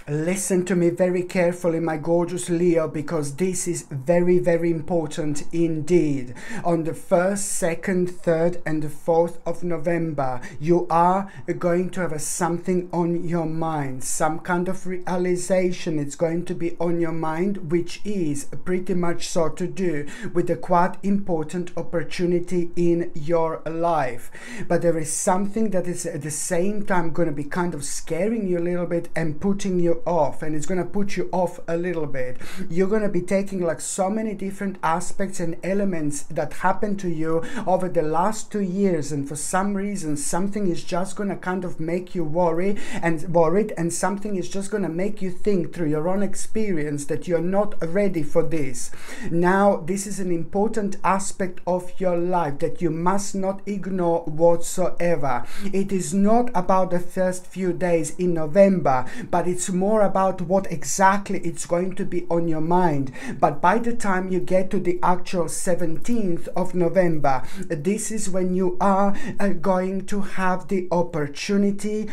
Listen to me very carefully, my gorgeous Leo, because this is very, very important indeed. On the 1st, 2nd, 3rd and the 4th of November, you are going to have something on your mind, some kind of realization. It's going to be on your mind, which is pretty much so to do with a quite important opportunity in your life. But there is something that is at the same time going to be kind of scaring you a little bit and putting you off, and it's going to put you off a little bit. You're going to be taking like so many different aspects and elements that happened to you over the last 2 years, and for some reason something is just going to kind of make you worried, and something is just going to make you think through your own experience that you're not ready for this. Now, this is an important aspect of your life that you must not ignore whatsoever. It is not about the first few days in November, but it's more about what exactly it's going to be on your mind. But by the time you get to the actual 17th of November, this is when you are going to have the opportunity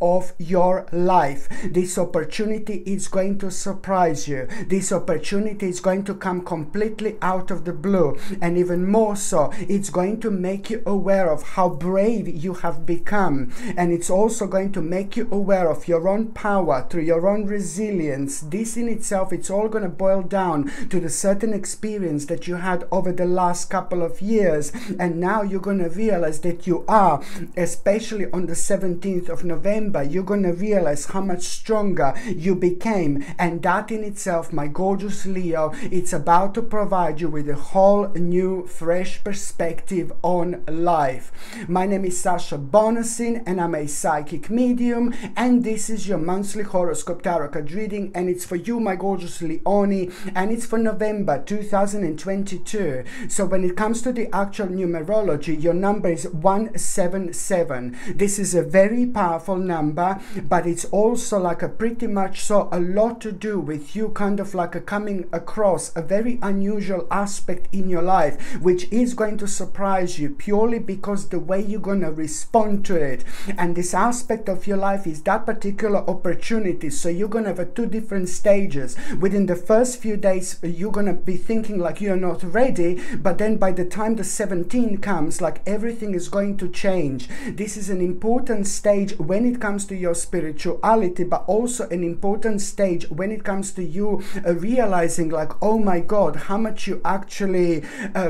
of your life. This opportunity is going to surprise you. This opportunity is going to come completely out of the blue, and even more so, it's going to make you aware of how brave you have become, and it's also going to make you aware of your own power through your own resilience. This in itself, it's all going to boil down to the certain experience that you had over the last couple of years, and now you're going to realize that you are, especially on the 17th of November, you're going to realize how much stronger you became, and that in itself, my gorgeous Leo, it's about to provide you with a whole new fresh perspective on life. My name is Sasha Bonasin, and I'm a psychic medium, and this is your monthly horoscope tarot card reading, and it's for you, my gorgeous Leone, and it's for November 2022. So when it comes to the actual numerology, your number is 177. This is a very powerful number, but it's also like a pretty much so a lot to do with you kind of like coming across a very unusual aspect in your life, which is going to surprise you purely because the way you're going to respond to it. And this aspect of your life is that particular opportunity. So you're going to have two different stages. Within the first few days, you're going to be thinking like you're not ready, but then by the time the 17th comes, like everything is going to change. This is an important stage when it comes to your spirituality, but also an important stage when it comes to you realizing like, oh my God, how much you actually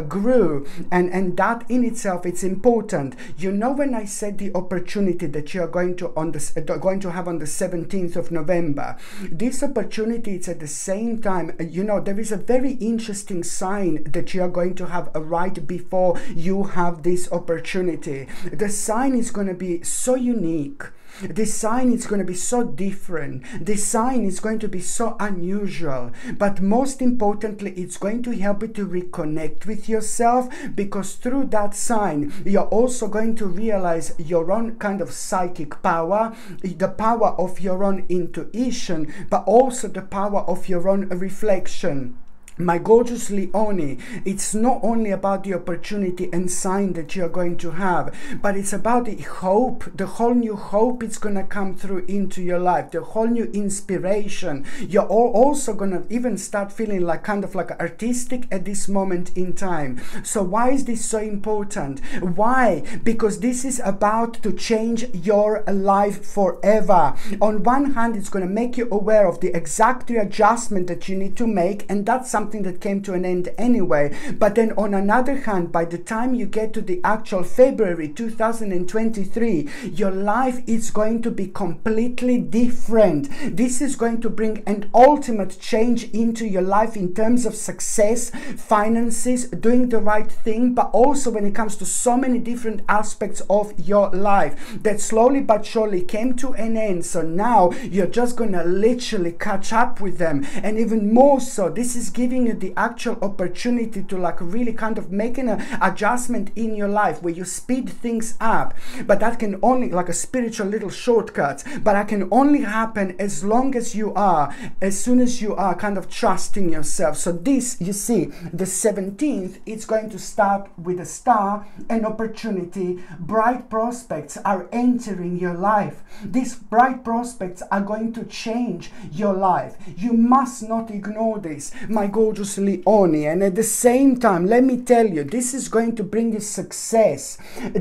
grew, and that in itself, it's important. You know, when I said the opportunity that you are going to have on the 17th of November, this opportunity, it's at the same time, you know, there is a very interesting sign that you are going to have right before you have this opportunity. The sign is going to be so unique. This sign is going to be so different. This sign is going to be so unusual. But most importantly, it's going to help you to reconnect with yourself, because through that sign, you're also going to realize your own kind of psychic power, the power of your own intuition, but also the power of your own reflection. My gorgeous Leone, it's not only about the opportunity and sign that you're going to have, but it's about the hope, the whole new hope it's going to come through into your life, the whole new inspiration. You're also going to even start feeling like kind of like artistic at this moment in time. So why is this so important? Why? Because this is about to change your life forever. On one hand, it's going to make you aware of the exact readjustment that you need to make, and that's something that came to an end anyway. But then on another hand, by the time you get to the actual February 2023, your life is going to be completely different. This is going to bring an ultimate change into your life in terms of success, finances, doing the right thing, but also when it comes to so many different aspects of your life that slowly but surely came to an end. So now you're just going to literally catch up with them. And even more so, this is giving giving you the actual opportunity to like really kind of making an adjustment in your life where you speed things up. But that can only, like a spiritual little shortcut, but that can only happen as long as you are, as soon as you are kind of trusting yourself. So this, you see, the 17th, it's going to start with a star, an opportunity. Bright prospects are entering your life. These bright prospects are going to change your life. You must not ignore this, my gorgeous Leonie. And at the same time, let me tell you, this is going to bring you success,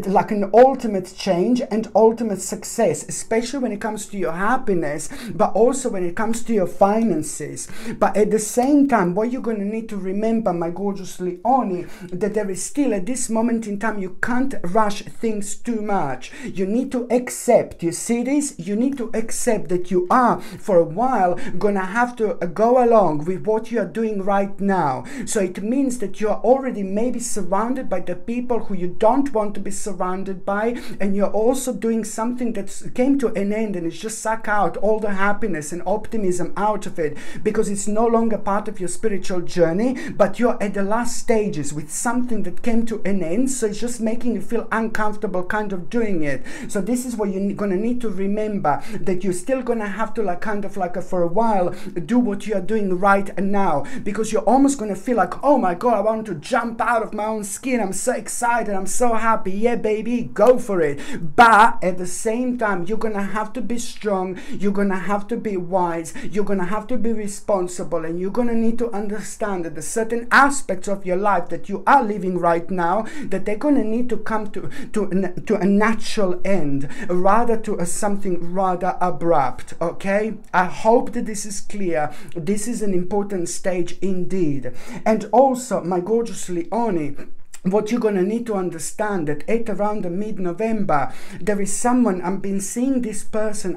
like an ultimate change and ultimate success, especially when it comes to your happiness, but also when it comes to your finances. But at the same time, what you're going to need to remember, my gorgeous Leonie, that there is still, at this moment in time, you can't rush things too much. You need to accept, you see this? You need to accept that you are, for a while, gonna have to go along with what you are doing right now. So it means that you are already maybe surrounded by the people who you don't want to be surrounded by, and you're also doing something that came to an end and it's just suck out all the happiness and optimism out of it, because it's no longer part of your spiritual journey, but you're at the last stages with something that came to an end, so it's just making you feel uncomfortable kind of doing it. So this is what you're gonna need to remember, that you're still gonna have to like kind of like for a while do what you are doing right now, because you're almost gonna feel like, oh my god, I want to jump out of my own skin, I'm so excited, I'm so happy, yeah baby, go for it. But at the same time, you're gonna have to be strong, you're gonna have to be wise, you're gonna have to be responsible, and you're gonna need to understand that the certain aspects of your life that you are living right now, that they're gonna need to come to a natural end, rather to something rather abrupt. Okay, I hope that this is clear. This is an important stage indeed. And also, my gorgeous Leonie, what you're going to need to understand, that at around the mid-November, there is someone, I've been seeing this person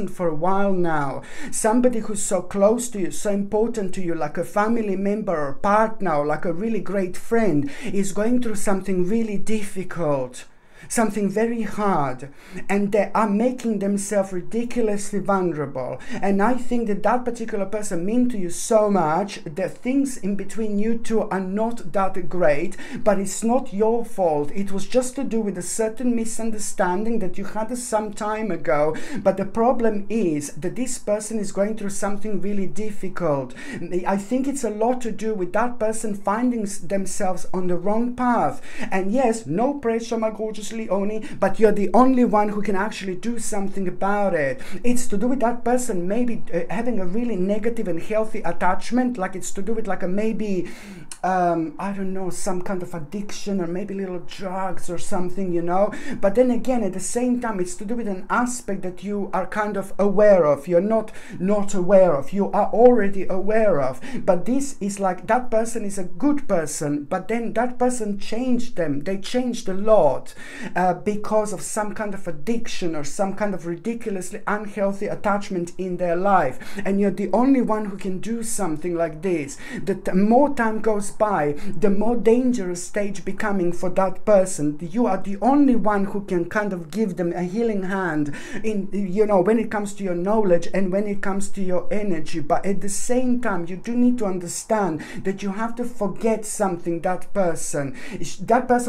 for a while now. Somebody who's so close to you, so important to you, like a family member or partner, or like a really great friend, is going through something really difficult, something very hard, and they are making themselves ridiculously vulnerable. And I think that that particular person means to you so much that things in between you two are not that great, but it's not your fault. It was just to do with a certain misunderstanding that you had some time ago. But the problem is that this person is going through something really difficult. I think it's a lot to do with that person finding themselves on the wrong path. And yes, no pressure, my gorgeous Leonie, but you're the only one who can actually do something about it. It's to do with that person maybe having a really negative and healthy attachment, like it's to do with like a maybe I don't know, some kind of addiction, or maybe little drugs or something, you know. But then again, at the same time, it's to do with an aspect that you are kind of aware of. You're not aware of, you are already aware of. But this is like, that person is a good person, but then that person changed them. They changed a lot because of some kind of addiction or some kind of ridiculously unhealthy attachment in their life. And you're the only one who can do something like this. The more time goes by, the more dangerous stage becoming for that person. You are the only one who can kind of give them a healing hand in, you know, when it comes to your knowledge and when it comes to your energy. But at the same time, you do need to understand that you have to forget something. That person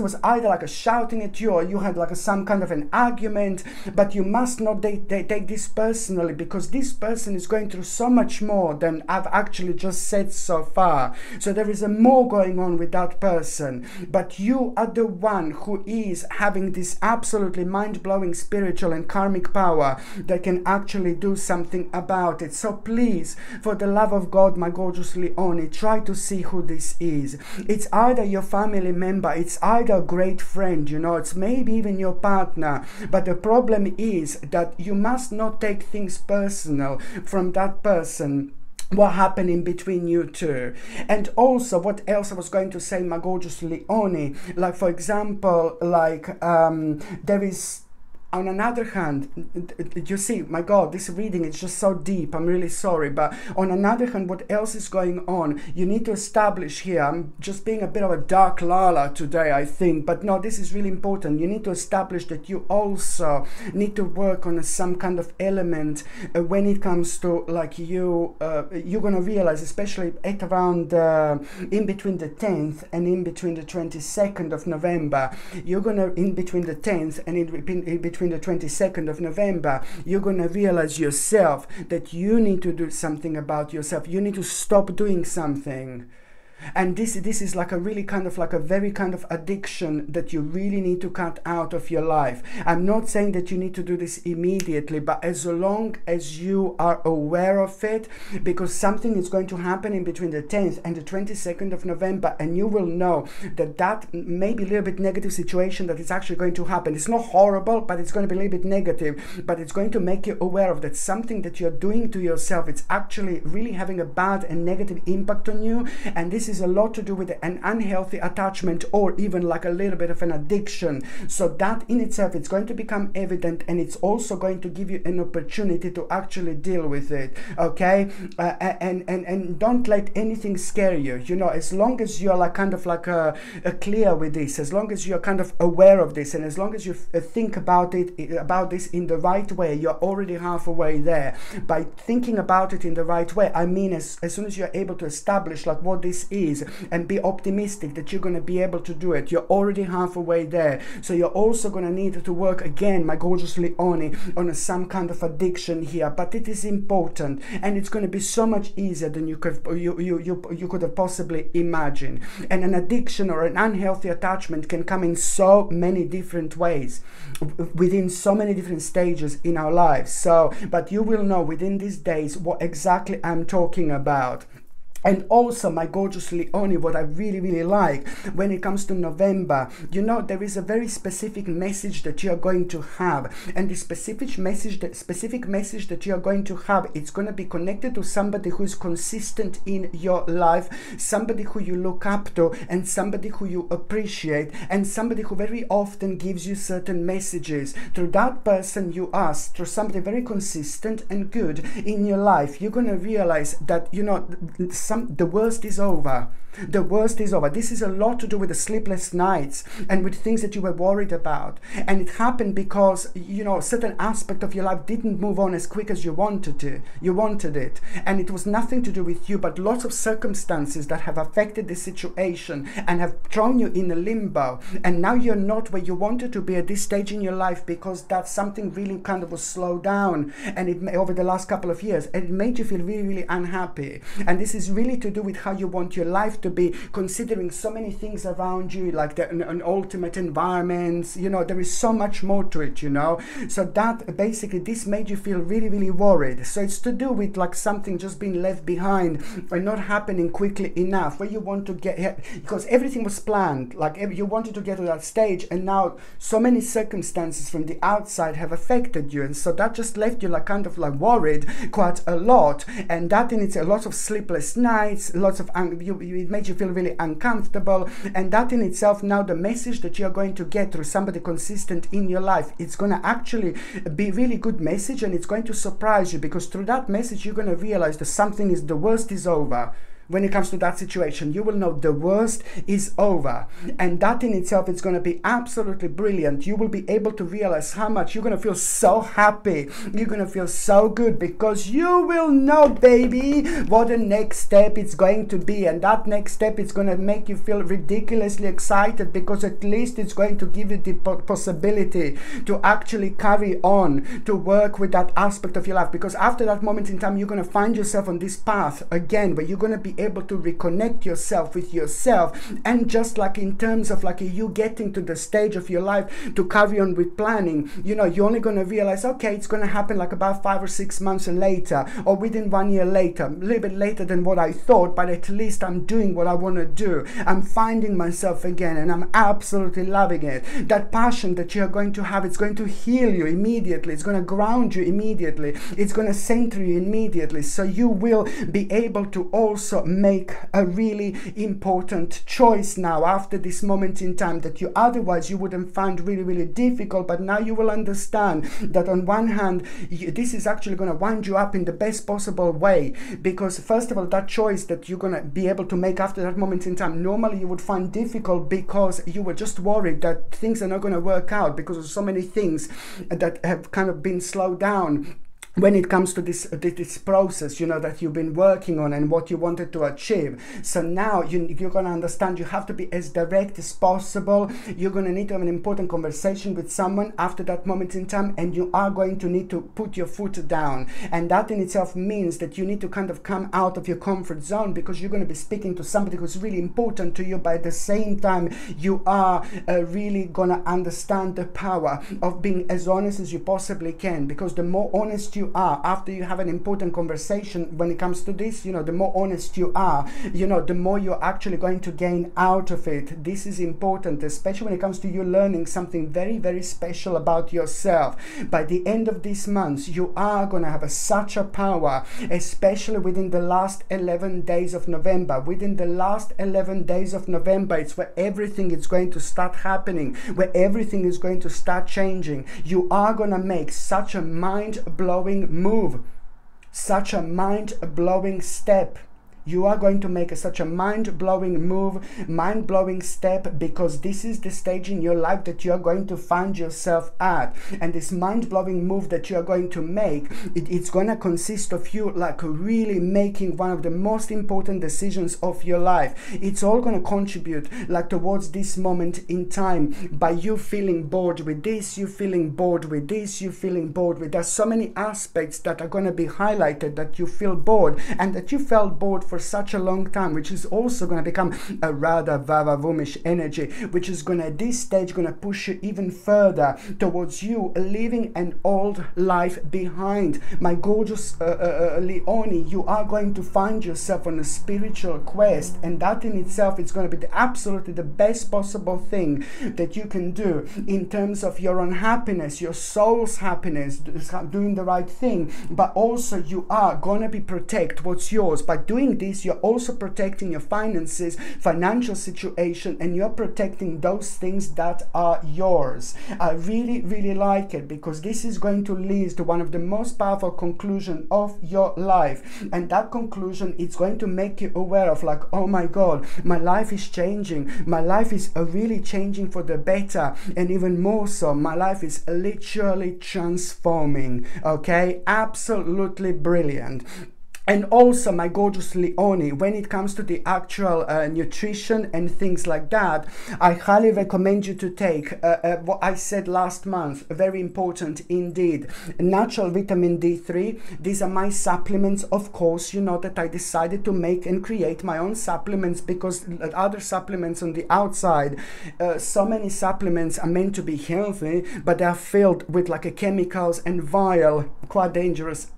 was either like a shouting at you, or you had like some kind of an argument, but you must not take this personally, because this person is going through so much more than I've actually just said so far. So there is a more going on with that person, but you are the one who is having this absolutely mind-blowing spiritual and karmic power that can actually do something about it. So please, for the love of God, my gorgeous Leonie, try to see who this is. It's either your family member, it's either a great friend, you know, it's maybe even your partner. But the problem is that you must not take things personal from that person, what happened in between you two. And also, what else I was going to say, my gorgeous Leonie, like for example, like there is, On another hand, you see, my God, this reading is just so deep. I'm really sorry. But on another hand, what else is going on? You need to establish here, I'm just being a bit of a dark Lala today, I think, but no, this is really important. You need to establish that you also need to work on some kind of element when it comes to like you're gonna realize, especially at around in between the 10th and in between the 22nd of November, you're gonna, in between the 10th and in between the 22nd of November, you're gonna realize yourself that you need to do something about yourself. You need to stop doing something. And this is like a really kind of like a very kind of addiction that you really need to cut out of your life. I'm not saying that you need to do this immediately, but as long as you are aware of it, because something is going to happen in between the 10th and the 22nd of November, and you will know that that may be a little bit negative situation that is actually going to happen. It's not horrible, but it's going to be a little bit negative, but it's going to make you aware of that something that you're doing to yourself, it's actually really having a bad and negative impact on you. And this is a lot to do with an unhealthy attachment, or even like a little bit of an addiction. So that in itself, it's going to become evident, and it's also going to give you an opportunity to actually deal with it. Okay, and don't let anything scare you. You know, as long as you're like kind of like clear with this, as long as you're kind of aware of this, and as long as you think about this in the right way, you're already halfway there. By thinking about it in the right way, I mean as soon as you're able to establish like what this is and be optimistic that you're going to be able to do it, you're already halfway there. So you're also going to need to work again, my gorgeous Leonie, on some kind of addiction here. But it is important, and it's going to be so much easier than you could have possibly imagined. And an addiction or an unhealthy attachment can come in so many different ways, within so many different stages in our lives. So, but you will know within these days what exactly I'm talking about. And also, my gorgeous Leonie, what I really, really like when it comes to November, you know, there is a very specific message that you are going to have. And the specific message that you are going to have, it's going to be connected to somebody who is consistent in your life, somebody who you look up to, and somebody who you appreciate, and somebody who very often gives you certain messages. Through that person you ask, through somebody very consistent and good in your life, you're going to realize that, you know, the worst is over. The worst is over. This is a lot to do with the sleepless nights and with things that you were worried about. And it happened because, you know, a certain aspect of your life didn't move on as quick as you wanted to. You wanted it. And it was nothing to do with you, but lots of circumstances that have affected the situation and have thrown you in a limbo. And now you're not where you wanted to be at this stage in your life, because that's something really kind of was slowed down, and it over the last couple of years, and it made you feel really, really unhappy. And this is really to do with how you want your life to be, considering so many things around you, like an ultimate environment. You know, there is so much more to it, you know. So that basically, this made you feel really, really worried. So it's to do with like something just being left behind and not happening quickly enough, where you want to get, because everything was planned, like you wanted to get to that stage, and now so many circumstances from the outside have affected you, and so that just left you like kind of like worried quite a lot. And that in it's a lot of sleepless nights, lots of it made you feel really uncomfortable. And that in itself, now the message that you're going to get through somebody consistent in your life, it's going to actually be really good message, and it's going to surprise you, because through that message you're going to realize that something is, the worst is over. When it comes to that situation, you will know the worst is over. And that in itself is going to be absolutely brilliant. You will be able to realize how much you're going to feel so happy. You're going to feel so good, because you will know, baby, what the next step is going to be. And that next step is going to make you feel ridiculously excited, because at least it's going to give you the possibility to actually carry on, to work with that aspect of your life. Because after that moment in time, you're going to find yourself on this path again, where you're going to be able to reconnect yourself with yourself. And just like in terms of like you getting to the stage of your life to carry on with planning, you know, you're only going to realize, okay, it's going to happen like about 5 or 6 months later, or within 1 year later, a little bit later than what I thought, but at least I'm doing what I want to do. I'm finding myself again, and I'm absolutely loving it. That passion that you're going to have, it's going to heal you immediately. It's going to ground you immediately. It's going to center you immediately. So you will be able to also also make a really important choice now after this moment in time that you otherwise you wouldn't find really difficult. But now you will understand that on one hand, this is actually going to wind you up in the best possible way, because first of all, that choice that you're going to be able to make after that moment in time, normally you would find difficult because you were just worried that things are not going to work out because of so many things that have kind of been slowed down when it comes to this process, you know, that you've been working on and what you wanted to achieve. So now you're going to understand you have to be as direct as possible. You're going to need to have an important conversation with someone after that moment in time, and you are going to need to put your foot down. And that in itself means that you need to kind of come out of your comfort zone, because you're going to be speaking to somebody who's really important to you, but at the same time you are really going to understand the power of being as honest as you possibly can, because the more honest you are after you have an important conversation when it comes to this, you know, the more honest you are, you know, the more you're actually going to gain out of it. This is important, especially when it comes to you learning something very special about yourself. By the end of this month, you are going to have such a power, especially within the last 11 days of November. Within the last 11 days of November, it's where everything is going to start happening, where everything is going to start changing. You are going to make such a mind-blowing move, such a mind-blowing step. You are going to make such a mind-blowing move, mind-blowing step, because this is the stage in your life that you are going to find yourself at. And this mind-blowing move that you are going to make, it's going to consist of you like really making one of the most important decisions of your life. It's all going to contribute like towards this moment in time by you feeling bored with this, you feeling bored with this, you feeling bored with. There's so many aspects that are going to be highlighted that you feel bored, and that you felt bored for such a long time, which is also going to become a rather vavavumish energy, which is going to at this stage going to push you even further towards you leaving an old life behind. My gorgeous Leonie, you are going to find yourself on a spiritual quest, and that in itself is going to be absolutely the best possible thing that you can do in terms of your own happiness, your soul's happiness, doing the right thing. But also you are going to be protect what's yours. By doing this, you're also protecting your finances, financial situation, and you're protecting those things that are yours. I really like it, because this is going to lead to one of the most powerful conclusions of your life. And that conclusion is going to make you aware of like, oh my God, my life is changing. My life is really changing for the better. And even more so, my life is literally transforming. Okay, absolutely brilliant. And also, my gorgeous Leonie, when it comes to the actual nutrition and things like that, I highly recommend you to take what I said last month, very important indeed, natural vitamin D3. These are my supplements. Of course, you know that I decided to make and create my own supplements, because other supplements on the outside, so many supplements are meant to be healthy, but they are filled with like a chemicals and vile, quite dangerous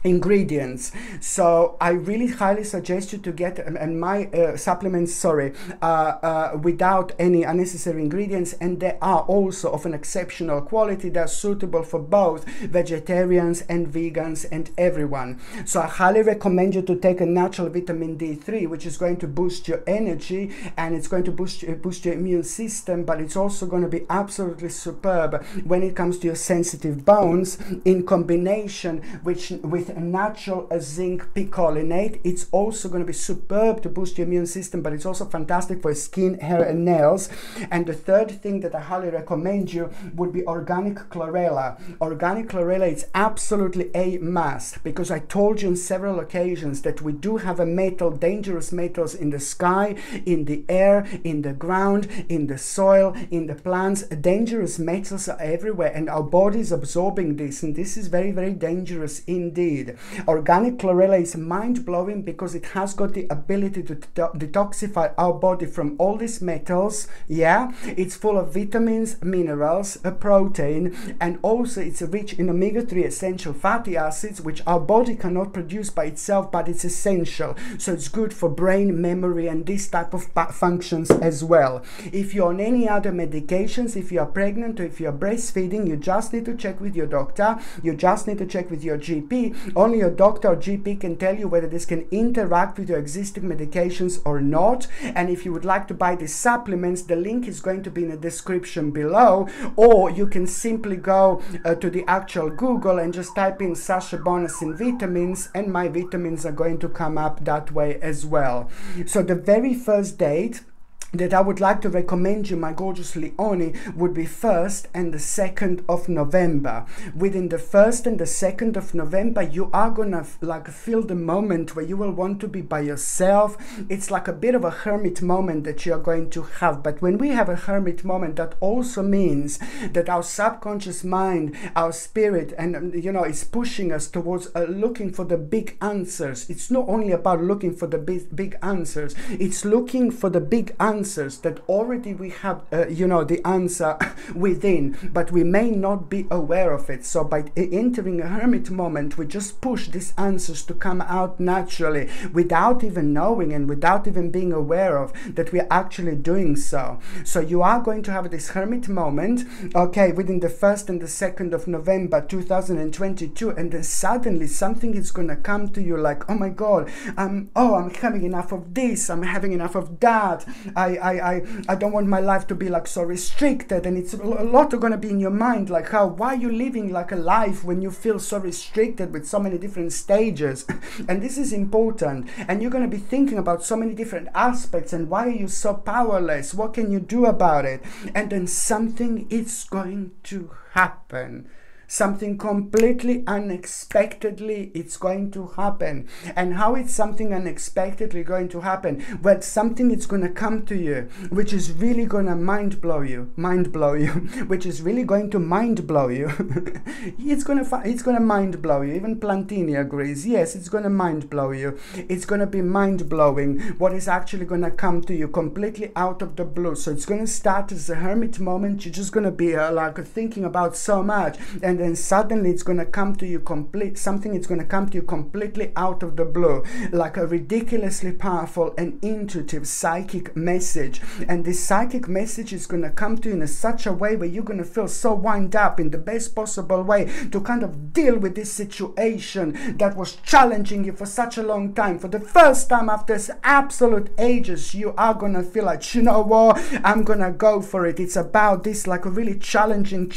ingredients. So I really highly suggest you to get my supplements, without any unnecessary ingredients, and they are also of an exceptional quality. They're suitable for both vegetarians and vegans and everyone. So I highly recommend you to take a natural vitamin D3, which is going to boost your energy, and it's going to boost your immune system, but it's also going to be absolutely superb when it comes to your sensitive bones, in combination with a natural zinc picolinate. It's also going to be superb to boost your immune system, but it's also fantastic for skin, hair and nails. And the third thing that I highly recommend you would be organic chlorella. Organic chlorella is absolutely a must, because I told you on several occasions that we do have a metal, dangerous metals in the sky, in the air, in the ground, in the soil, in the plants. Dangerous metals are everywhere, and our body is absorbing this, and this is very dangerous indeed. Organic chlorella is mind-blowing because it has got the ability to detoxify our body from all these metals. Yeah, it's full of vitamins, minerals, a protein, and also it's rich in omega-3 essential fatty acids, which our body cannot produce by itself, but it's essential. So it's good for brain, memory, and this type of functions as well. If you're on any other medications, if you are pregnant or if you're breastfeeding, you just need to check with your doctor, you just need to check with your GP, Only your doctor or GP can tell you whether this can interact with your existing medications or not. And if you would like to buy these supplements, the link is going to be in the description below, or you can simply go to the actual Google and just type in Sasha Bonasin vitamins, and my vitamins are going to come up that way as well. So the very first date that I would like to recommend you, my gorgeous Leonie, would be 1st and the 2nd of November. Within the 1st and the 2nd of November, you are gonna like feel the moment where you will want to be by yourself. It's like a bit of a hermit moment that you are going to have. But when we have a hermit moment, that also means that our subconscious mind, our spirit, and is pushing us towards looking for the big answers. It's not only about looking for the big answers, it's looking for the big answers that already we have the answer within, but we may not be aware of it. So by entering a hermit moment, we just push these answers to come out naturally without even knowing and without even being aware of that we are actually doing so. So you are going to have this hermit moment, okay, within the 1st and the 2nd of November 2022, and then suddenly something is going to come to you like, oh my god, I'm having enough of this, I'm having enough of that, I don't want my life to be like so restricted. And it's a lot going to be in your mind, like why are you living like a life when you feel so restricted with so many different stages? And this is important, and you're going to be thinking about so many different aspects, and why are you so powerless, what can you do about it? And then something is going to happen. Something completely unexpectedly it's going to happen. And how is something unexpectedly going to happen? Well, something is going to come to you which is really going to mind blow you, which is really going to mind blow you. It's going to mind blow you. Even Plantini agrees. Yes, it's going to mind blow you. It's going to be mind blowing what is actually going to come to you completely out of the blue. So it's going to start as a hermit moment. You're just going to be like thinking about so much, and then suddenly it's going to come to you something is going to come to you completely out of the blue, like a ridiculously powerful and intuitive psychic message. And this psychic message is going to come to you in such a way where you're going to feel so wound up in the best possible way to kind of deal with this situation that was challenging you for such a long time. For the first time after absolute ages, you are going to feel like, you know what, I'm going to go for it. It's about this like a really challenging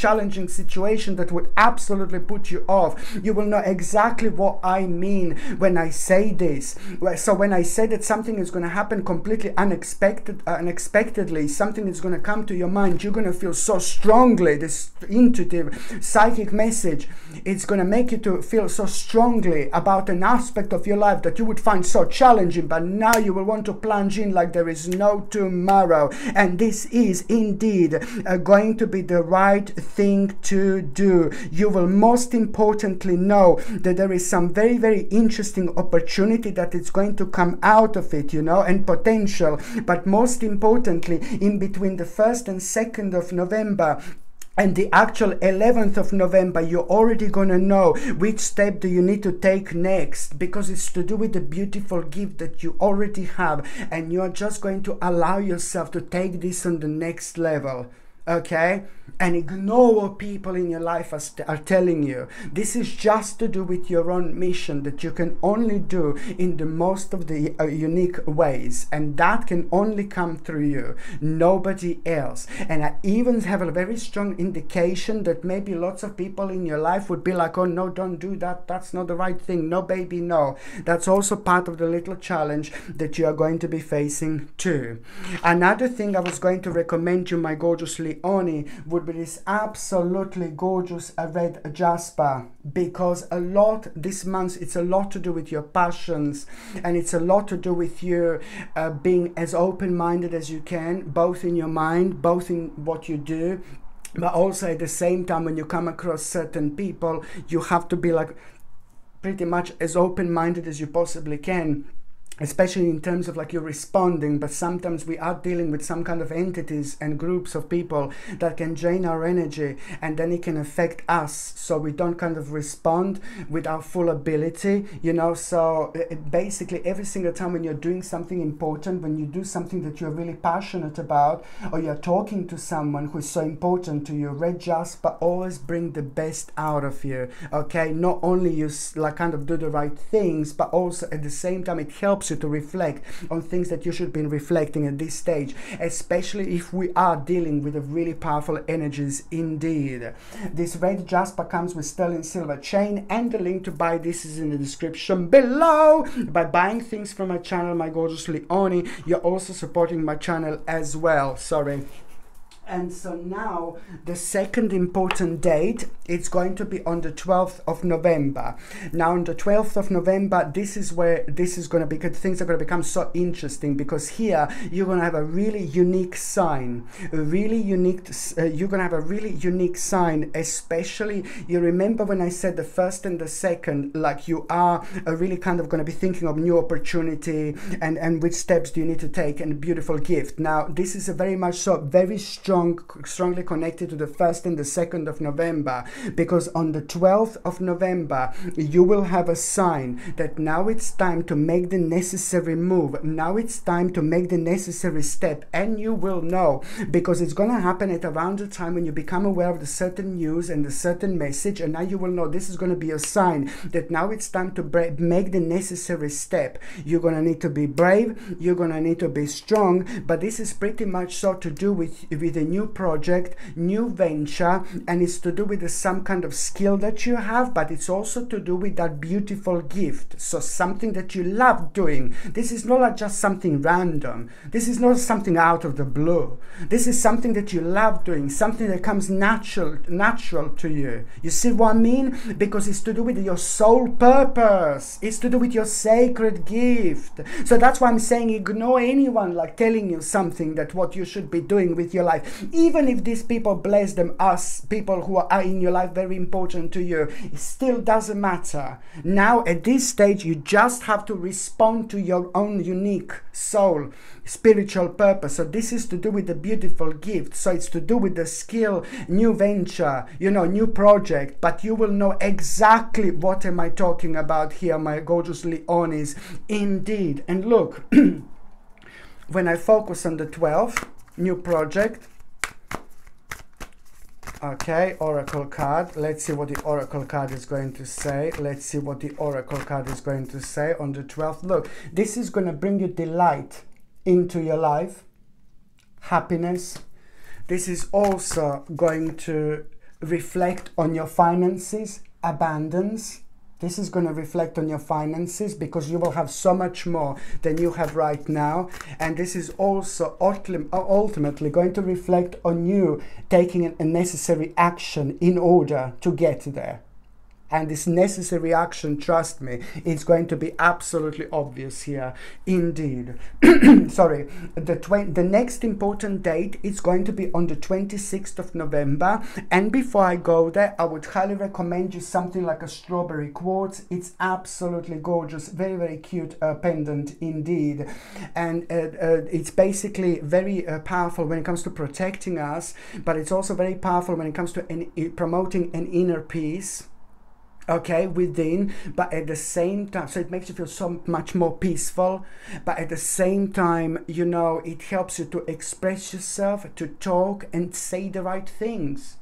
situation that would absolutely put you off. You will know exactly what I mean when I say this. So when I say that something is going to happen completely unexpectedly, something is going to come to your mind, you're going to feel so strongly this intuitive psychic message. It's going to make you to feel so strongly about an aspect of your life that you would find so challenging, but now you will want to plunge in like there is no tomorrow. And this is indeed going to be the right thing to do. You will most importantly know that there is some very, very interesting opportunity that is going to come out of it, and potential. But most importantly, in between the 1st and 2nd of November and the actual 11th of November, you're already going to know which step do you need to take next, because it's to do with the beautiful gift that you already have, and you're just going to allow yourself to take this on the next level. Okay, and ignore what people in your life are telling you. This is just to do with your own mission that you can only do in the most of the unique ways, and that can only come through you, nobody else. And I even have a very strong indication that maybe lots of people in your life would be like, oh no, don't do that, that's not the right thing, no baby, no. That's also part of the little challenge that you are going to be facing too. Another thing I was going to recommend you, my gorgeous Leonie, would be this absolutely gorgeous red jasper, because this month it's a lot to do with your passions, and it's a lot to do with you being as open-minded as you can, both in your mind, both in what you do, but also at the same time when you come across certain people, you have to be like pretty much as open-minded as you possibly can. especially in terms of like you're responding, but sometimes we are dealing with some kind of entities and groups of people that can drain our energy, and then it can affect us, so we don't kind of respond with our full ability, you know. So basically every single time when you're doing something important, when you do something that you're really passionate about, or you're talking to someone who's so important to you, red jasper always bring the best out of you, okay? Not only you like kind of do the right things, but also at the same time it helps you to reflect on things that you should be reflecting at this stage, especially if we are dealing with a really powerful energies indeed. This red jasper comes with sterling silver chain, and the link to buy this is in the description below. By buying things from my channel, my gorgeous Leonie, you're also supporting my channel as well. Sorry. And so now the second important date, it's going to be on the 12th of November. Now on the 12th of November, this is where this is going to be, things are going to become so interesting, because here you're going to have a really unique sign, you're going to have a really unique sign, especially, you remember when I said the first and the second, like you are really kind of going to be thinking of new opportunity and which steps do you need to take, and a beautiful gift. Now this is a very much so very strongly connected to the 1st and the 2nd of November, because on the 12th of November you will have a sign that now it's time to make the necessary move, now it's time to make the necessary step, and you will know, because it's going to happen at around the time when you become aware of the certain news and the certain message, and now you will know this is going to be a sign that now it's time to make the necessary step. You're going to need to be brave, you're going to need to be strong, but this is pretty much so to do with a new project, new venture, and it's to do with some kind of skill that you have, but it's also to do with that beautiful gift. So something that you love doing. This is not like just something random. This is not something out of the blue. This is something that you love doing, something that comes natural to you. You see what I mean? Because it's to do with your soul purpose. It's to do with your sacred gift. So that's why I'm saying ignore anyone like telling you something that what you should be doing with your life. Even if these people, bless them, people who are in your life very important to you, it still doesn't matter. Now at this stage you just have to respond to your own unique soul spiritual purpose. So this is to do with the beautiful gift, so it's to do with the skill, new venture, you know, new project, but you will know exactly what am I talking about here, my gorgeous Leonis, indeed. And look, when I focus on the 12th, new project, okay, oracle card, let's see what the oracle card is going to say. Let's see what the oracle card is going to say on the 12th. Look, this is going to bring you delight into your life, happiness. This is also going to reflect on your finances, abundance. This is going to reflect on your finances, because you will have so much more than you have right now. And this is also ultimately going to reflect on you taking a necessary action in order to get there. And this necessary action, trust me, it's going to be absolutely obvious here, indeed. Sorry, the next important date is going to be on the 26th of November. And before I go there, I would highly recommend you something like a strawberry quartz. It's absolutely gorgeous, very, very cute pendant indeed. And it's basically very powerful when it comes to protecting us, but it's also very powerful when it comes to promoting an inner peace, okay, within, but at the same time, so it makes you feel so much more peaceful, but at the same time, you know, it helps you to express yourself, to talk and say the right things.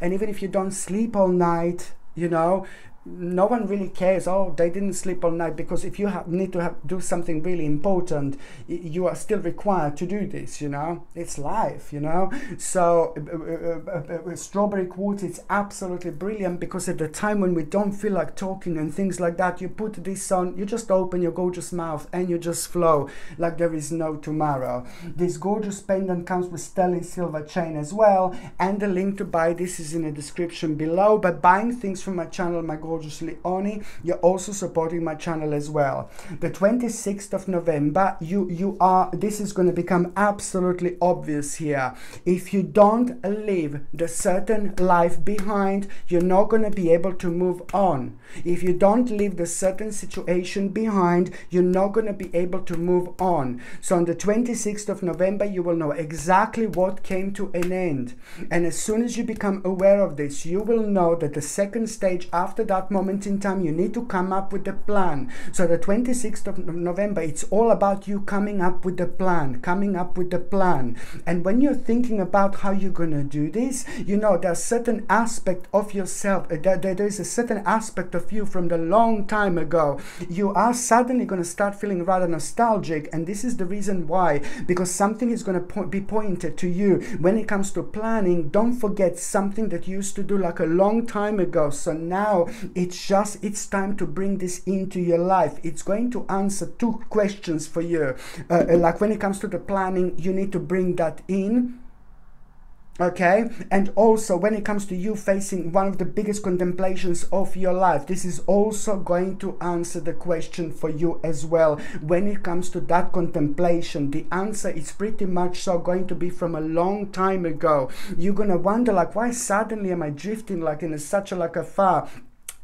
And even if you don't sleep all night, you know, no one really cares, oh, they didn't sleep all night, because if you need to do something really important, you are still required to do this, you know, it's life, you know. So strawberry quartz, it's absolutely brilliant, because at the time when we don't feel like talking and things like that, you put this on, you just open your gorgeous mouth and you just flow like there is no tomorrow. This gorgeous pendant comes with sterling silver chain as well, and the link to buy this is in the description below. By buying things from my channel, my gorgeous gorgeous Leonie, you're also supporting my channel as well. The 26th of November, this is going to become absolutely obvious here. If you don't leave the certain life behind, you're not going to be able to move on. If you don't leave the certain situation behind, you're not going to be able to move on. So on the 26th of November, you will know exactly what came to an end. And as soon as you become aware of this, you will know that the second stage after that moment in time, you need to come up with a plan. So the 26th of November, it's all about you coming up with the plan, And when you're thinking about how you're going to do this, you know, there's a certain aspect of yourself, there is a certain aspect of you from the long time ago. You are suddenly going to start feeling rather nostalgic, and this is the reason why, because something is going to be pointed to you. When it comes to planning, don't forget something that you used to do like a long time ago. So now it's time to bring this into your life. It's going to answer two questions for you. Like when it comes to the planning, you need to bring that in. Okay, and also when it comes to you facing one of the biggest contemplations of your life, this is also going to answer the question for you as well. When it comes to that contemplation, the answer is pretty much so going to be from a long time ago. You're gonna wonder like, why suddenly am I drifting like in such a far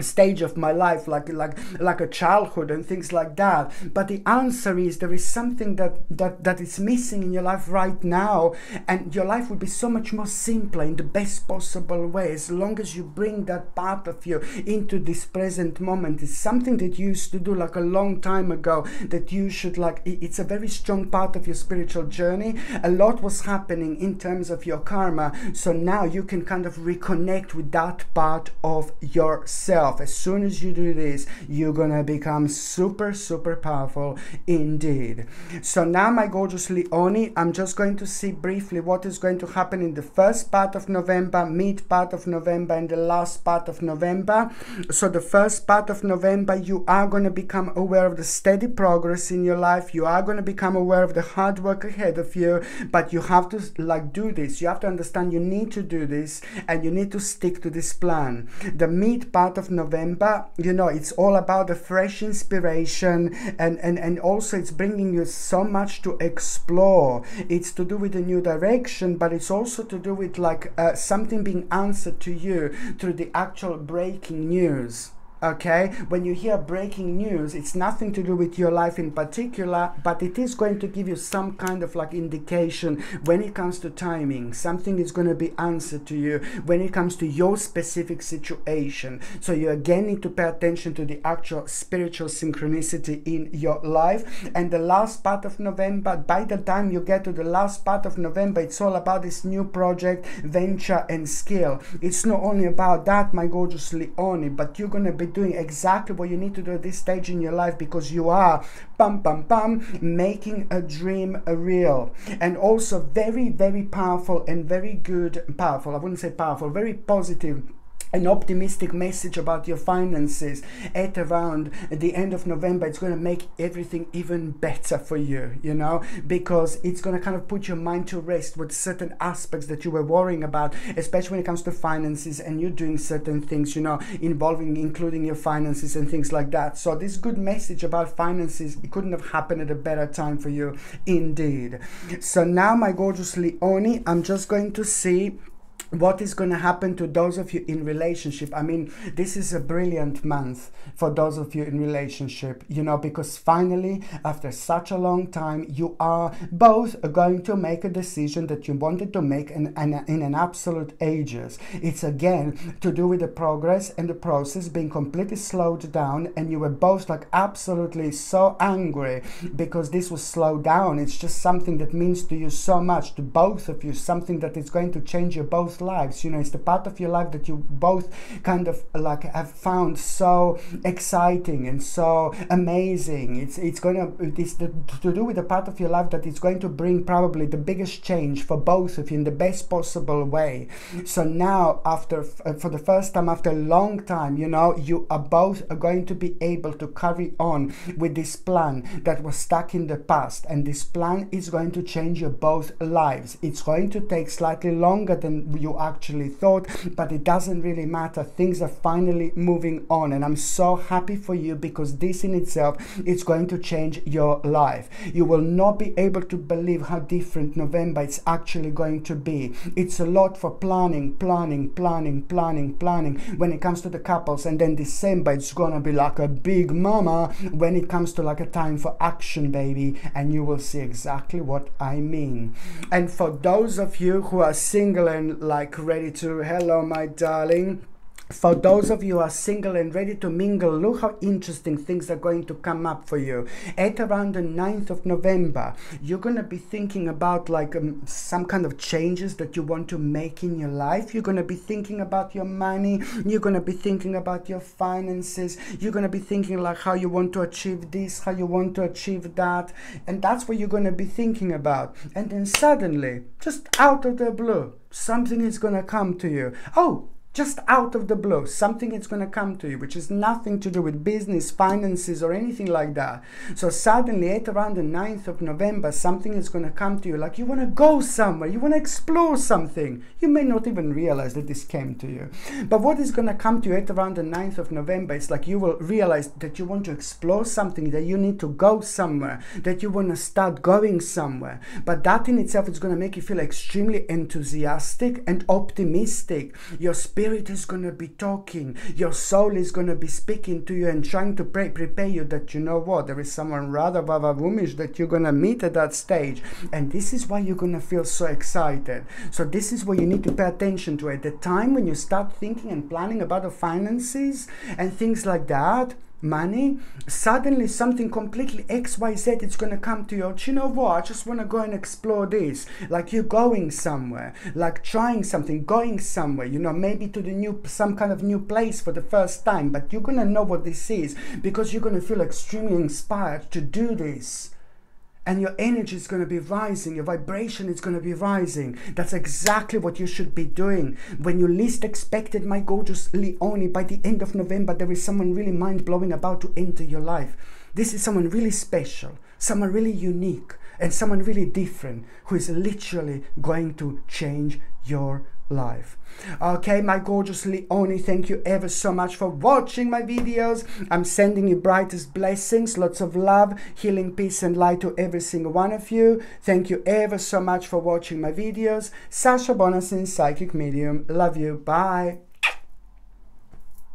stage of my life, like a childhood and things like that. But the answer is there is something that is missing in your life right now, and your life would be so much more simpler in the best possible way as long as you bring that part of you into this present moment. It's something that you used to do like a long time ago that you should like, it's a very strong part of your spiritual journey. A lot was happening in terms of your karma, so now you can kind of reconnect with that part of yourself. As soon as you do this, you're gonna become super powerful indeed. So now, my gorgeous Leonie, I'm just going to see briefly what is going to happen in the first part of November, mid part of November, and the last part of November. So the first part of November, you are going to become aware of the steady progress in your life. You are going to become aware of the hard work ahead of you, but you have to like do this. You have to understand you need to do this, and you need to stick to this plan. The mid part of November, you know, it's all about a fresh inspiration, and also it's bringing you so much to explore. It's to do with a new direction, but it's also to do with like something being answered to you through the actual breaking news. Okay, when you hear breaking news, it's nothing to do with your life in particular, but it is going to give you some kind of like indication when it comes to timing. Something is going to be answered to you when it comes to your specific situation. So you again need to pay attention to the actual spiritual synchronicity in your life. And the last part of November, by the time you get to the last part of November, it's all about this new project, venture, and skill. It's not only about that, my gorgeous Leonie, but you're going to be doing exactly what you need to do at this stage in your life, because you are making a dream real. And also very powerful and very good, powerful, I wouldn't say powerful, very positive an optimistic message about your finances at around the end of November. It's going to make everything even better for you, you know, because it's going to kind of put your mind to rest with certain aspects that you were worrying about, especially when it comes to finances, and you're doing certain things, you know, including your finances and things like that. So this good message about finances, it couldn't have happened at a better time for you indeed. So now, my gorgeous Leonie, I'm just going to see what is going to happen to those of you in relationship. I mean, this is a brilliant month for those of you in relationship, you know, because finally, after such a long time, you are both going to make a decision that you wanted to make in an absolute ages. It's again to do with the progress and the process being completely slowed down, and you were both like absolutely so angry because this was slowed down. It's just something that means to you so much, to both of you, something that is going to change your both lives. You know, it's the part of your life that you both kind of like have found so exciting and so amazing. It's to do with the part of your life that is going to bring probably the biggest change for both of you in the best possible way. So now, after for the first time after a long time, you know, you are both going to be able to carry on with this plan that was stuck in the past, and this plan is going to change your both lives. It's going to take slightly longer than you you actually thought, but it doesn't really matter. Things are finally moving on, and I'm so happy for you, because this in itself is going to change your life. You will not be able to believe how different November it's actually going to be. It's a lot for planning when it comes to the couples, and then December it's gonna be like a big mama when it comes to like a time for action, baby, and you will see exactly what I mean. And for those of you who are single and like ready to, hello my darling, for those of you who are single and ready to mingle, look how interesting things are going to come up for you. At around the 9th of November, you're going to be thinking about like some kind of changes that you want to make in your life. You're going to be thinking about your money. You're going to be thinking about your finances. You're going to be thinking like how you want to achieve this, how you want to achieve that. And that's what you're going to be thinking about. And then suddenly, just out of the blue, something is going to come to you. Oh, just out of the blue, something is going to come to you, which is nothing to do with business, finances, or anything like that. So suddenly, at around the 9th of November, something is going to come to you, like you want to go somewhere, you want to explore something. You may not even realize that this came to you. But what is going to come to you at around the 9th of November, it's like you will realize that you want to explore something, that you need to go somewhere, that you want to start going somewhere. But that in itself is going to make you feel extremely enthusiastic and optimistic. Your spirit is going to be talking, your soul is going to be speaking to you and trying to prepare you that, you know what, there is someone rather woomish that you're going to meet at that stage, and this is why you're going to feel so excited. So this is what you need to pay attention to at the time when you start thinking and planning about the finances and things like that, money. Suddenly something completely XYZ it's going to come to you. You know what, I just want to go and explore this. Like you're going somewhere, like trying something, going somewhere, you know, maybe to the some kind of new place for the first time, but you're going to know what this is because you're going to feel extremely inspired to do this. And your energy is going to be rising, your vibration is going to be rising. That's exactly what you should be doing. When you least expect it, my gorgeous Leonie, by the end of November, there is someone really mind-blowing about to enter your life. This is someone really special, someone really unique, and someone really different who is literally going to change your life. Okay, my gorgeous Leonie, thank you ever so much for watching my videos. I'm sending you brightest blessings, lots of love, healing, peace and light to every single one of you. Thank you ever so much for watching my videos. Sasha Bonasin, Psychic Medium. Love you. Bye.